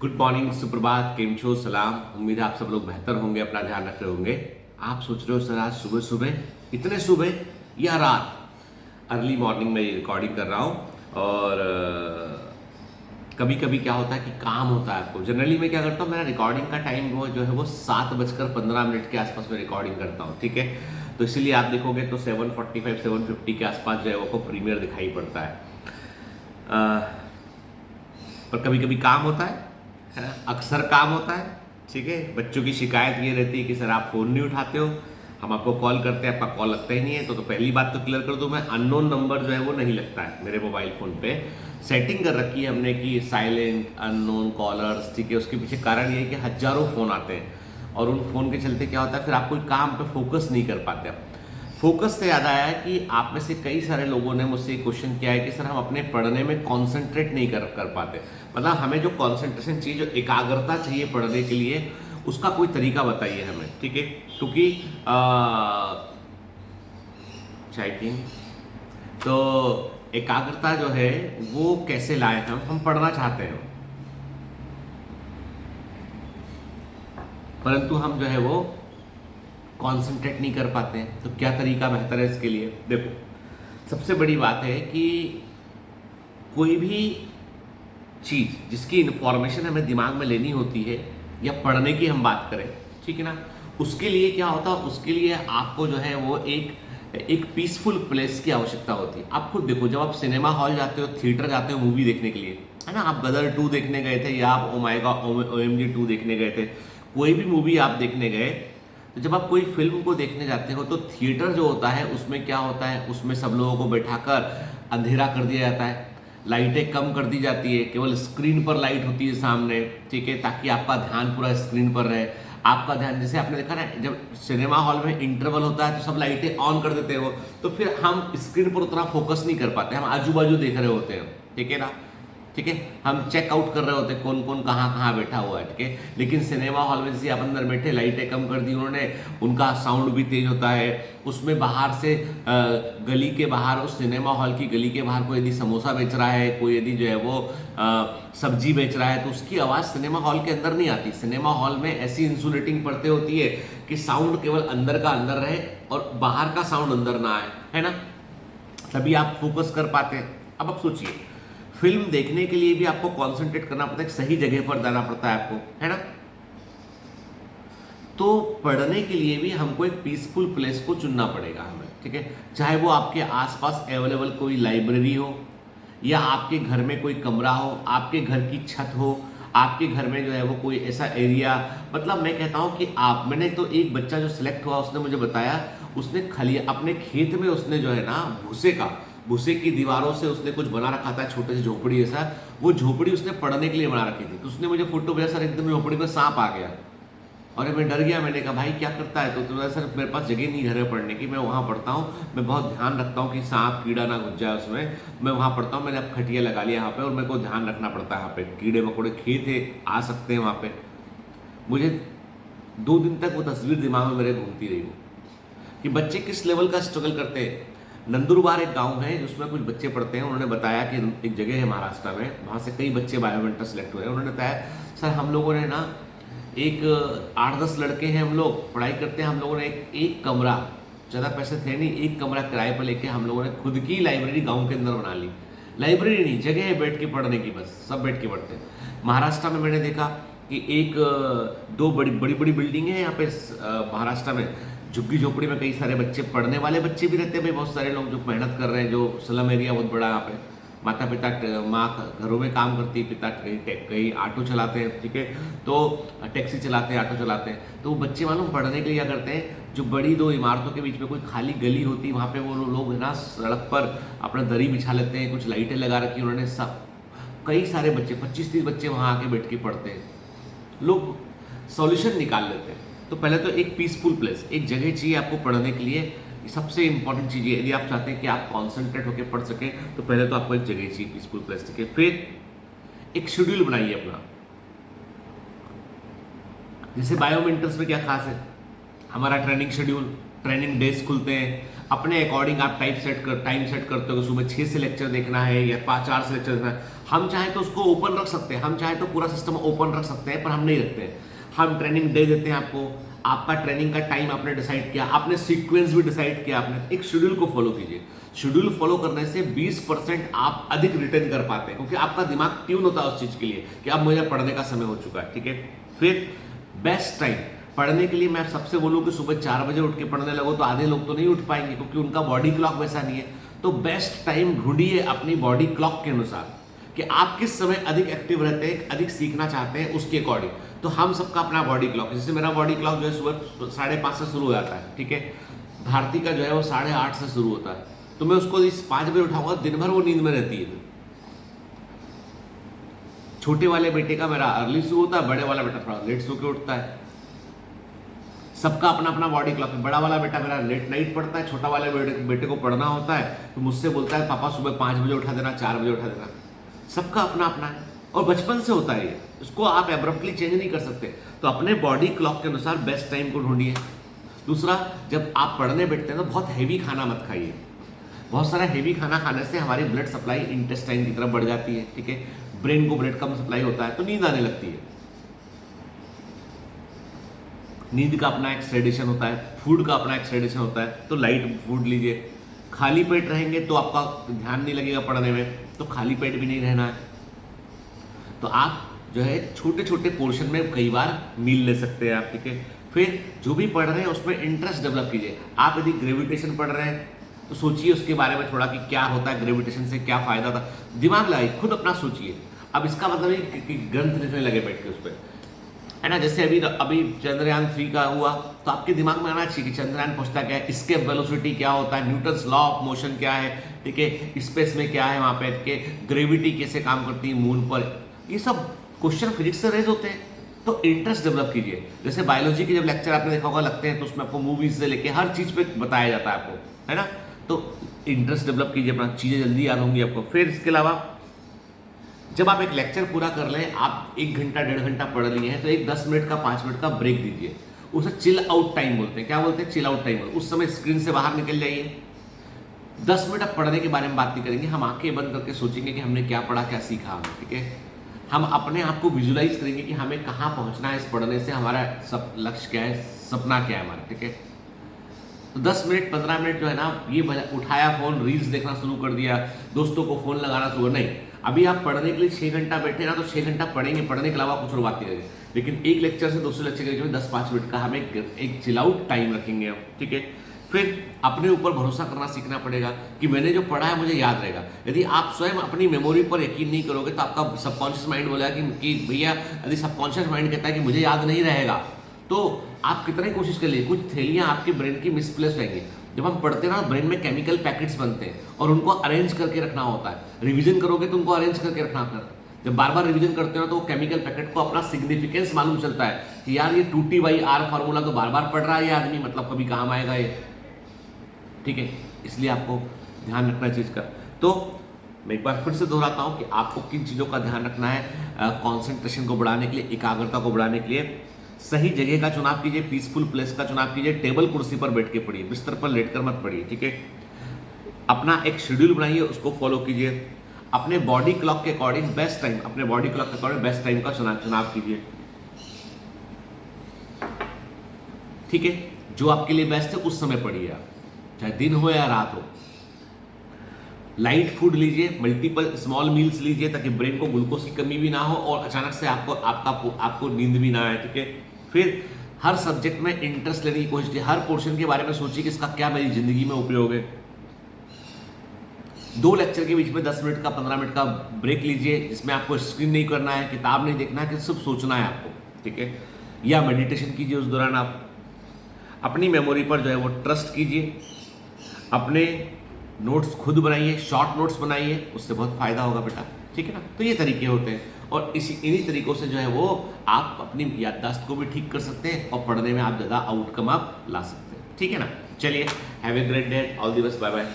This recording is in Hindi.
गुड मॉर्निंग, सुप्रभात, केम छो, सलाम। उम्मीद है आप सब लोग बेहतर होंगे, अपना ध्यान रख रहे होंगे। आप सोच रहे हो सर आज सुबह सुबह, इतने सुबह या रात? अर्ली मॉर्निंग में ये रिकॉर्डिंग कर रहा हूँ। और कभी कभी क्या होता है कि काम होता है आपको। जनरली मैं क्या करता हूँ, मेरा रिकॉर्डिंग का टाइम वो जो है वो 7:15 के आसपास में रिकॉर्डिंग करता हूँ, ठीक है। तो इसीलिए आप देखोगे तो 7:45 7:50 के आसपास जो है वो प्रीमियर दिखाई पड़ता है। पर कभी कभी काम होता है ना, अक्सर काम होता है, ठीक है। बच्चों की शिकायत ये रहती है कि सर आप फ़ोन नहीं उठाते हो, हम आपको कॉल करते हैं, आपका कॉल लगता ही नहीं है। तो पहली बात तो क्लियर कर दूं, मैं अननोन नंबर जो है वो नहीं लगता है मेरे मोबाइल फ़ोन पे। सेटिंग कर रखी है हमने कि साइलेंट अननोन कॉलर्स, ठीक है। उसके पीछे कारण ये है कि हज़ारों फ़ोन आते हैं और उन फ़ोन के चलते क्या होता है, फिर आप कोई काम पे फोकस नहीं कर पाते आप। फोकस से याद आया है कि आप में से कई सारे लोगों ने मुझसे क्वेश्चन किया है कि सर हम अपने पढ़ने में कॉन्सेंट्रेट नहीं कर पाते। मतलब हमें जो कॉन्सेंट्रेशन चाहिए, जो एकाग्रता चाहिए पढ़ने के लिए, उसका कोई तरीका बताइए हमें, ठीक है। क्योंकि चेकिंग तो एकाग्रता जो है वो कैसे लाए, हम पढ़ना चाहते हैं परंतु हम जो है वो कॉन्सेंट्रेट नहीं कर पाते हैं। तो क्या तरीका बेहतर है इसके लिए? देखो, सबसे बड़ी बात है कि कोई भी चीज़ जिसकी इन्फॉर्मेशन हमें दिमाग में लेनी होती है, या पढ़ने की हम बात करें, ठीक है ना, उसके लिए क्या होता है, उसके लिए आपको जो है वो एक पीसफुल प्लेस की आवश्यकता होती है। आप खुद देखो, जब आप सिनेमा हॉल जाते हो, थिएटर जाते हो मूवी देखने के लिए, है ना, आप गदर 2 देखने गए थे, या आप OMG 2 देखने गए थे, कोई भी मूवी आप देखने गए, तो जब आप कोई फिल्म को देखने जाते हो तो थिएटर जो होता है उसमें क्या होता है, उसमें सब लोगों को बैठाकर अंधेरा कर दिया जाता है, लाइटें कम कर दी जाती है, केवल स्क्रीन पर लाइट होती है सामने, ठीक है, ताकि आपका ध्यान पूरा स्क्रीन पर रहे। आपका ध्यान, जैसे आपने देखा ना, जब सिनेमा हॉल में इंटरवल होता है तो सब लाइटें ऑन कर देते हो, तो फिर हम स्क्रीन पर उतना फोकस नहीं कर पाते, हम आजू बाजू देख रहे होते हैं, ठीक है ना, ठीक है। हम चेकआउट कर रहे होते हैं कौन कौन कहाँ कहाँ बैठा हुआ है, ठीक है। लेकिन सिनेमा हॉल में जैसे आप अंदर बैठे, लाइटें कम कर दी उन्होंने, उनका साउंड भी तेज होता है, उसमें बाहर से गली के बाहर, उस सिनेमा हॉल की गली के बाहर कोई यदि समोसा बेच रहा है, कोई यदि जो है वो सब्जी बेच रहा है, तो उसकी आवाज़ सिनेमा हॉल के अंदर नहीं आती। सिनेमा हॉल में ऐसी इंसुलेटिंग परतें होती है कि साउंड केवल अंदर का अंदर रहे और बाहर का साउंड अंदर ना आए, है ना, तभी आप फोकस कर पाते हैं। अब आप सोचिए, फिल्म देखने के लिए भी आपको कॉन्सेंट्रेट करना पड़ता है, सही जगह पर जाना पड़ता है आपको, है ना। तो पढ़ने के लिए भी हमको एक पीसफुल प्लेस को चुनना पड़ेगा हमें, ठीक है। चाहे वो आपके आसपास अवेलेबल कोई लाइब्रेरी हो, या आपके घर में कोई कमरा हो, आपके घर की छत हो, आपके घर में जो है वो कोई ऐसा एरिया। मतलब मैं कहता हूँ कि मैंने तो एक बच्चा जो सिलेक्ट हुआ, उसने मुझे बताया, उसने खाली अपने खेत में उसने जो है ना भूसे की दीवारों से उसने कुछ बना रखा था, छोटे से झोपड़ी जैसा। वो झोपड़ी उसने पढ़ने के लिए बना रखी थी। तो उसने मुझे फोटो भेजा, सर एकदम झोपड़ी में सांप आ गया। और मैं डर गया, मैंने कहा भाई क्या करता है? तो सर मेरे पास जगह नहीं घर में पढ़ने की, मैं वहाँ पढ़ता हूँ, मैं बहुत ध्यान रखता हूँ कि सांप कीड़ा ना घुस जाए उसमें, मैं वहाँ पढ़ता हूँ। मैंने अब खटिया लगा लिया यहाँ पे, और मेरे को ध्यान रखना पड़ता है यहाँ पे, कीड़े मकोड़े खेत है, आ सकते हैं वहाँ पे। मुझे 2 दिन तक वो तस्वीर दिमाग में मेरे घूमती रही वो, कि बच्चे किस लेवल का स्ट्रगल करते हैं। नंदुरबार एक गांव है जिसमें कुछ बच्चे पढ़ते हैं। उन्होंने बताया कि एक जगह है महाराष्ट्र में, वहाँ से कई बच्चे बायोमेंटर सेलेक्ट हुए हैं। उन्होंने बताया, सर हम लोगों ने ना एक 8-10 लड़के हैं, हम लोग पढ़ाई करते हैं, हम लोगों ने एक कमरा, ज़्यादा पैसे थे नहीं, एक कमरा किराए पर लेके हम लोगों ने खुद की लाइब्रेरी गाँव के अंदर बना ली। लाइब्रेरी नहीं, जगह है बैठ के पढ़ने की, बस सब बैठ के पढ़ते हैं। महाराष्ट्र में मैंने देखा कि 2 बड़ी बड़ी बिल्डिंग है यहाँ पे महाराष्ट्र में। झुग्गी झोपड़ी में कई सारे बच्चे, पढ़ने वाले बच्चे भी रहते हैं भाई, बहुत सारे लोग जो मेहनत कर रहे हैं, जो स्लम एरिया बहुत बड़ा यहाँ पे। माता पिता, माँ घरों में काम करती है, पिता कहीं ऑटो चलाते हैं, ठीक है, तो टैक्सी चलाते हैं, ऑटो चलाते हैं। तो वो बच्चे मालूम पढ़ने के लिए क्या करते हैं, जो बड़ी 2 इमारतों के बीच में कोई खाली गली होती है, वहाँ पे वो लोग है ना सड़क पर अपना दरी बिछा लेते हैं, कुछ लाइटें लगा रखी उन्होंने, सब कई सारे बच्चे, 25-30 बच्चे वहाँ आके बैठ के पढ़ते हैं, लोग सॉल्यूशन निकाल लेते हैं। तो पहले तो एक पीसफुल प्लेस, एक जगह चाहिए आपको पढ़ने के लिए। सबसे इंपॉर्टेंट चीज़ है, यदि आप चाहते हैं कि आप कॉन्सेंट्रेट होकर पढ़ सकें, तो पहले तो आपको एक जगह चाहिए पीसफुल प्लेस, ठीक है। फिर एक शेड्यूल बनाइए अपना। जैसे बायोमेंटर्स में क्या खास है, हमारा ट्रेनिंग शेड्यूल, ट्रेनिंग डेज खुलते हैं, अपने अकॉर्डिंग आप टाइम सेट करते हो कि सुबह 6 से लेक्चर देखना है या 4 से लेक्चर देखना है। हम चाहें तो उसको ओपन रख सकते हैं, हम चाहें तो पूरा सिस्टम ओपन रख सकते हैं, पर हम नहीं रखते हैं। हम ट्रेनिंग दे देते हैं आपको, आपका ट्रेनिंग का टाइम आपने डिसाइड किया, आपने सीक्वेंस भी डिसाइड किया, आपने एक शेड्यूल को फॉलो कीजिए। शेड्यूल फॉलो करने से 20% आप अधिक रिटर्न कर पाते हैं, क्योंकि आपका दिमाग ट्यून होता है उस चीज के लिए कि अब मुझे पढ़ने का समय हो चुका है, ठीक है। फिर बेस्ट टाइम पढ़ने के लिए मैं सबसे बोलूँ कि सुबह 4 बजे उठ के पढ़ने लगो, तो आधे लोग तो नहीं उठ पाएंगे क्योंकि उनका बॉडी क्लॉक वैसा नहीं है। तो बेस्ट टाइम ढूंढिए अपनी बॉडी क्लॉक के अनुसार कि आप किस समय अधिक एक्टिव रहते हैं, अधिक सीखना चाहते हैं, उसके अकॉर्डिंग। तो हम सबका अपना बॉडी क्लॉक है। जैसे मेरा बॉडी क्लॉक जो है सुबह 5:30 से शुरू हो जाता है, ठीक है। भारती का जो है वो 8:30 से शुरू होता है, तो मैं उसको इस 5 बजे उठाऊंगा, दिन भर वो नींद में रहती है। छोटे वाले बेटे का मेरा अर्ली शुरू होता है, बड़े वाला बेटा थोड़ा लेट सो के उठता है। सबका अपना अपना बॉडी क्लॉक है। बड़ा वाला बेटा मेरा लेट नाइट पढ़ता है, छोटा वाले बेटे को पढ़ना होता है तो मुझसे बोलता है पापा सुबह 5 बजे उठा देना, 4 बजे उठा देना। सबका अपना अपना है और बचपन से होता है ये, इसको आप एब्रप्टली चेंज नहीं कर सकते। तो अपने बॉडी क्लॉक के अनुसार बेस्ट टाइम को ढूंढिए। दूसरा, जब आप पढ़ने बैठते हैं तो बहुत हैवी खाना मत खाइए। बहुत सारा हैवी खाना खाने से हमारी ब्लड सप्लाई इंटेस्टाइन की तरफ बढ़ जाती है, ठीक है। ब्रेन को ब्लड कम सप्लाई होता है तो नींद आने लगती है। नींद का अपना एक सेडेशन होता है, फूड का अपना एक सेडेशन होता है, तो लाइट फूड लीजिए। खाली पेट रहेंगे तो आपका ध्यान नहीं लगेगा पढ़ने में, तो खाली पेट भी नहीं रहना है। तो आप जो है छोटे छोटे पोर्शन में कई बार मील ले सकते हैं आप, ठीक है। फिर जो भी पढ़ रहे हैं उसमें इंटरेस्ट डेवलप कीजिए। आप यदि ग्रेविटेशन पढ़ रहे हैं तो सोचिए उसके बारे में थोड़ा कि क्या होता है ग्रेविटेशन से, क्या फायदा था, दिमाग लगाइए, खुद अपना सोचिए। अब इसका मतलब है कि ग्रंथ लिखने लगे बैठ के उस पर, है ना। जैसे अभी चंद्रयान 3 का हुआ तो आपके दिमाग में आना चाहिए कि चंद्रयान पहुंचता क्या है, एस्केप वेलोसिटी क्या होता है, न्यूटन्स लॉ ऑफ मोशन क्या है, ठीक है, स्पेस में क्या है वहां पे के ग्रेविटी कैसे काम करती है मून पर, ये सब क्वेश्चन फिजिक्स से रेज होते हैं। तो इंटरेस्ट डेवलप कीजिए। जैसे बायोलॉजी के जब लेक्चर आपने देखा होगा लगते हैं तो उसमें आपको मूवीज से लेके हर चीज पे बताया जाता है आपको, है ना। तो इंटरेस्ट डेवलप कीजिए अपना, चीजें जल्दी याद होंगी आपको। फिर इसके अलावा जब आप एक लेक्चर पूरा कर लें, आप 1 घंटा 1.5 घंटा पढ़ लिए हैं, तो एक 10 मिनट का 5 मिनट का ब्रेक दीजिए। उसे चिल आउट टाइम बोलते हैं। क्या बोलते हैं? Chill out time. उस समय स्क्रीन से बाहर निकल जाइए। 10 मिनट आप पढ़ने के बारे में बात नहीं करेंगे, हम आंखें बंद करके सोचेंगे कि हमने क्या पढ़ा, क्या सीखा हमें, ठीक है। हम अपने आप को विजुलाइज करेंगे कि हमें कहाँ पहुंचना है इस पढ़ने से, हमारा सब लक्ष्य क्या है, सपना क्या है हमारा, ठीक है। तो 10 मिनट 15 मिनट जो है ना, ये उठाया फोन, रील्स देखना शुरू कर दिया, दोस्तों को फोन लगाना शुरू, नहीं। अभी आप पढ़ने के लिए 6 घंटा बैठे ना तो 6 घंटा पढ़ेंगे, पढ़ने के अलावा कुछ और बात नहीं करेंगे। लेकिन एक लेक्चर से दूसरे लेक्चर के बीच में 10-5 मिनट का हमें एक चिल आउट टाइम रखेंगे हम, ठीक है। फिर अपने ऊपर भरोसा करना सीखना पड़ेगा कि मैंने जो पढ़ा है मुझे याद रहेगा। यदि आप स्वयं अपनी मेमोरी पर यकीन नहीं करोगे तो आपका सबकॉन्शियस माइंड बोलेगा कि भैया, यदि सबकॉन्शियस माइंड कहता है कि मुझे याद नहीं रहेगा, तो आप कितनी कोशिश कर लिए, कुछ थैलियां आपके ब्रेन की मिसप्लेस रहेंगी। जब हम पढ़ते हैं ना, ब्रेन में केमिकल पैकेट्स बनते हैं और उनको अरेंज करके रखना होता है। रिवीजन करोगे तो उनको अरेंज करके रखना होता है। जब बार बार रिवीजन करते हो तो केमिकल पैकेट को अपना सिग्निफिकेंस मालूम चलता है कि यार ये 2T/R फार्मूला तो बार बार पढ़ रहा है ये आदमी, मतलब कभी काम आएगा ये, ठीक है। इसलिए आपको ध्यान रखना है चीज का। तो मैं एक बार फिर से दोहराता हूं कि आपको किन चीजों का ध्यान रखना है कंसंट्रेशन को बढ़ाने के लिए, एकाग्रता को बढ़ाने के लिए। सही जगह का चुनाव कीजिए, पीसफुल प्लेस का चुनाव कीजिए, टेबल कुर्सी पर बैठ के पढ़िए, बिस्तर पर लेटकर मत पढ़िए, ठीक है। अपना एक शेड्यूल बनाइए, उसको फॉलो कीजिए। अपने बॉडी क्लॉक के अकॉर्डिंग बेस्ट टाइम, अपने बॉडी क्लॉक के अकॉर्डिंग बेस्ट टाइम का चुनाव कीजिए, ठीक है। जो आपके लिए बेस्ट है उस समय पढ़िए आप, चाहे दिन हो या रात हो। लाइट फूड लीजिए, मल्टीपल स्मॉल मील्स लीजिए ताकि ब्रेन को ग्लूकोज की कमी भी ना हो और अचानक से आपको नींद भी ना आए, ठीक है। फिर हर सब्जेक्ट में इंटरेस्ट लेने की कोशिश कीजिए, हर पोर्शन के बारे में सोचिए कि इसका क्या मेरी जिंदगी में उपयोग है। 2 लेक्चर के बीच में 10 मिनट का 15 मिनट का ब्रेक लीजिए, जिसमें आपको स्क्रीन नहीं करना है, किताब नहीं देखना है, कि सिर्फ सोचना है आपको, ठीक है। या मेडिटेशन कीजिए उस दौरान। आप अपनी मेमोरी पर जो है वो ट्रस्ट कीजिए, अपने नोट्स खुद बनाइए, शॉर्ट नोट्स बनाइए, उससे बहुत फायदा होगा बेटा, ठीक है ना। तो ये तरीके होते हैं और इन्हीं तरीकों से जो है वो आप अपनी याददाश्त को भी ठीक कर सकते हैं और पढ़ने में आप ज़्यादा आउटकम आप ला सकते हैं, ठीक है ना। चलिए, have a great day, all the best, bye bye.